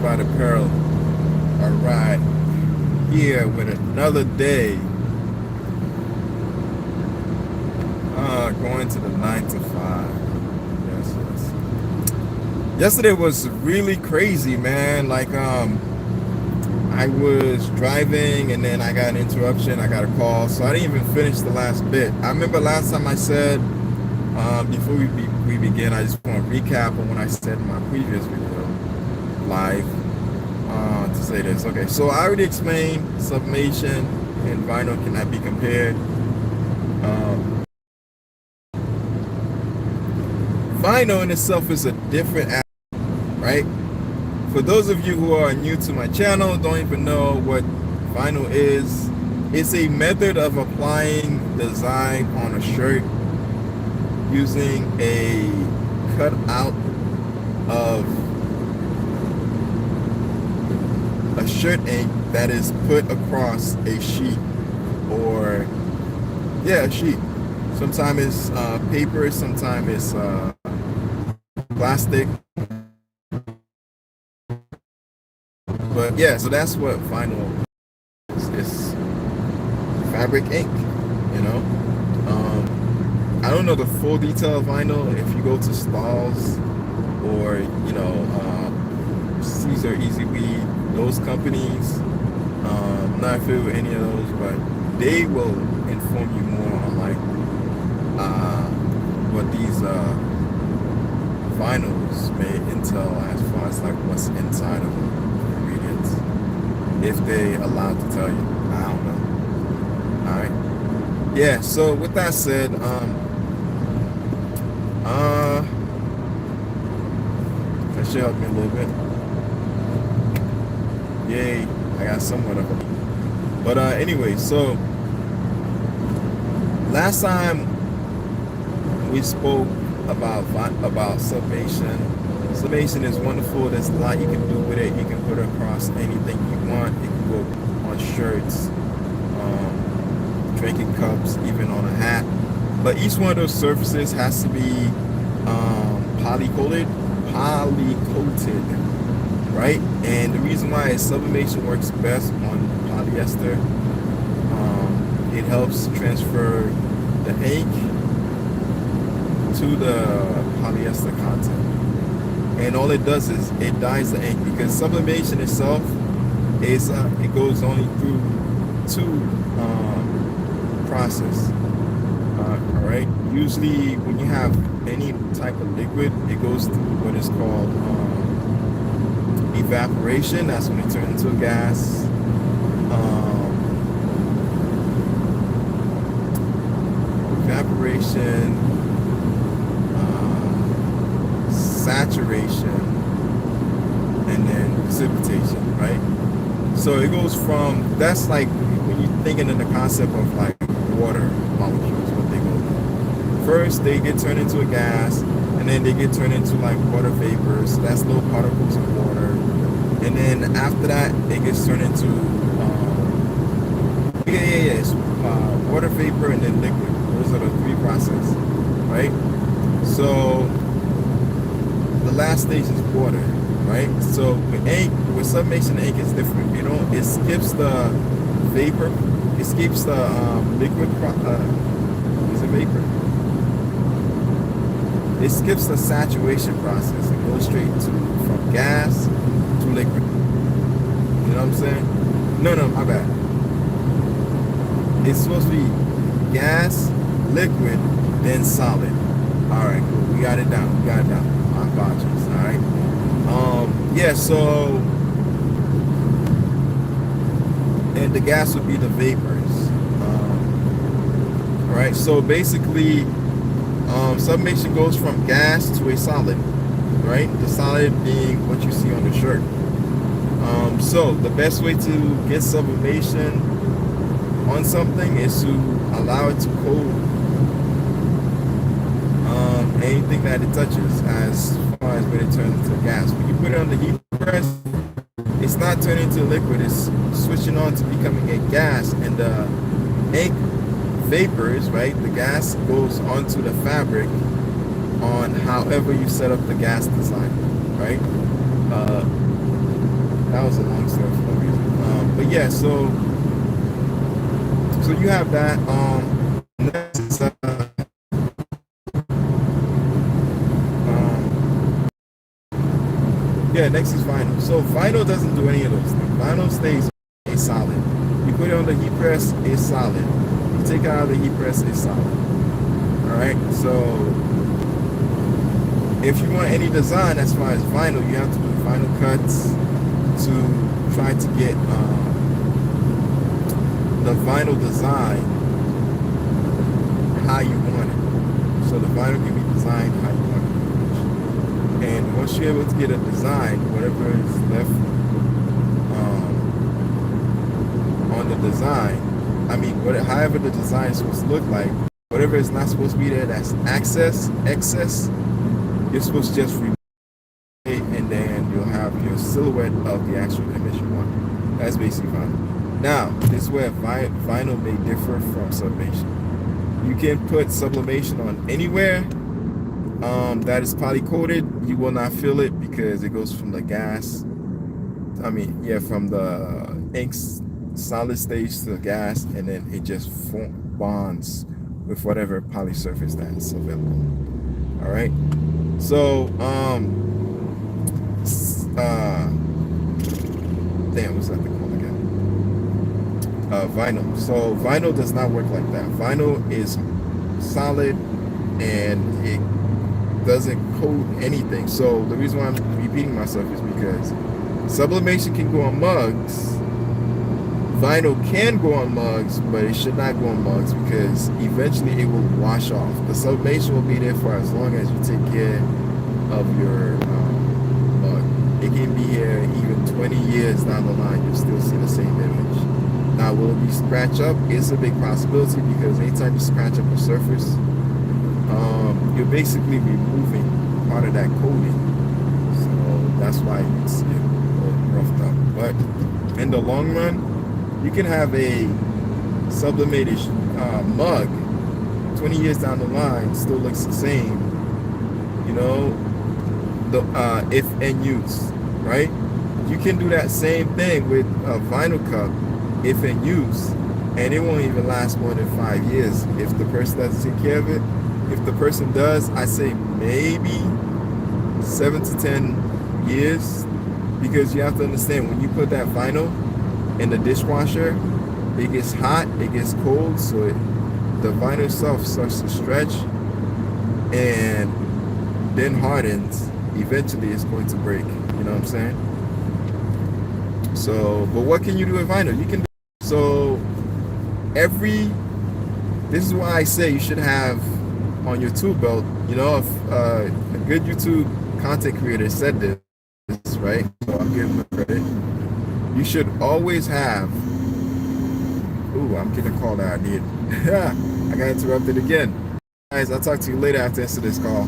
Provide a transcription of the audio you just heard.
by Apparel. Alright, here with another day. Going to the 9 to 5. Yes. Yesterday was really crazy, man. Like, I was driving and then I got an interruption. I got a call, so I didn't even finish the last bit. I remember last time I said, before we begin, I just want to recap on what I said in my previous video live. To say this. Okay, so I already explained sublimation and vinyl cannot be compared. Vinyl in itself is a different aspect, right? For those of you who are new to my channel, don't even know what vinyl is, it's a method of applying design on a shirt using a cutout of a shirt ink that is put across a sheet, or a sheet. Sometimes it's paper, sometimes it's plastic. But yeah, so that's what vinyl is. It's fabric ink, you know. I don't know the full detail of vinyl. If you go to Stalls or Caesar, Easy Weed, those companies, I'm not familiar with any of those, but they will inform you more on like what these vinyls may entail as far as like what's inside of them, ingredients, if they allowed to tell you. I don't know. All right. Yeah. So with that said, that should help me a little bit. Yay! I got somewhat of a. But anyway, so last time we spoke about summation. Summation is wonderful. There's a lot you can do with it. You can put it across anything you want. It can go on shirts, drinking cups, even on a hat. But each one of those surfaces has to be polycoated, right? And the reason why is sublimation works best on polyester. It helps transfer the ink to the polyester content, and all it does is it dyes the ink, because sublimation itself is it goes only through two process. All right, usually when you have any type of liquid, it goes through what is called evaporation. That's when it turns into a gas. Evaporation, saturation, and then precipitation, right? So it goes from, that's like when you're thinking in the concept of like water molecules, what they go through. First, they get turned into a gas, and then they get turned into like water vapors. That's little particles of water. And then after that, it gets turned into it's water vapor and then liquid. Those are the three processes, right? So the last stage is water, right? So with ink, with sublimation ink, it's different. It skips the vapor, it skips the liquid. Is it vapor? It skips the saturation process and goes straight from gas to liquid. You know what I'm saying? No, my bad. It's supposed to be gas, liquid, then solid. All right, cool. We got it down. My apologies. All right. So, and the gas would be the vapors. All right. So basically, sublimation goes from gas to a solid, right? The solid being what you see on the shirt. So the best way to get sublimation on something is to allow it to cool anything that it touches, as far as when it turns into gas. When you put it on the heat press, it's not turning into liquid, it's switching on to becoming a gas, and the ink vapors, right? The gas goes onto the fabric on however you set up the gas design, right? yeah, so you have that. Next is, yeah, next is vinyl. So vinyl doesn't do any of those things. Vinyl stays solid. You put it on the heat press, it's solid. You take it out of the heat press, it's solid. All right. So if you want any design as far as vinyl, you have to do vinyl cuts to try to get the vinyl design how you want it. So the vinyl can be designed how you want it. And once you're able to get a design, whatever is left on the design, I mean, however the design is supposed to look like, whatever is not supposed to be there, that's excess, you're supposed to just remove it, and then you'll have your silhouette of the actual image you want. That's basically vinyl. Now, this is where vinyl may differ from sublimation. You can put sublimation on anywhere that is polycoated. You will not feel it because it goes from the gas. From the inks solid stage to the gas, and then it just bonds with whatever poly surface that's available. All right. So, what's that thing called again? Vinyl. So vinyl does not work like that. Vinyl is solid and it doesn't coat anything. So the reason why I'm repeating myself is because sublimation can go on mugs. Vinyl can go on mugs, but it should not go on mugs because eventually it will wash off. The sublimation will be there for as long as you take care of your mug. It can be here even 20 years down the line, you'll still see the same image. Now, will it be scratch up? It's a big possibility because anytime you scratch up a surface, you're basically removing part of that coating. So that's why you see it all roughed up. But in the long run, you can have a sublimated mug 20 years down the line, still looks the same, you know, if in use, right? You can do that same thing with a vinyl cup if in use, and it won't even last more than 5 years if the person doesn't take care of it. If the person does, I say maybe 7 to 10 years, because you have to understand, when you put that vinyl in the dishwasher, it gets hot, it gets cold, so the vinyl itself starts to stretch and then hardens. Eventually it's going to break, you know what I'm saying? So, but what can you do with vinyl? You can, this is why I say you should have on your tool belt, you know, if a good YouTube content creator said this, right? So I'll give him credit. You should always have, I'm getting a call that I did. I got interrupted again. Guys, I'll talk to you later after this call.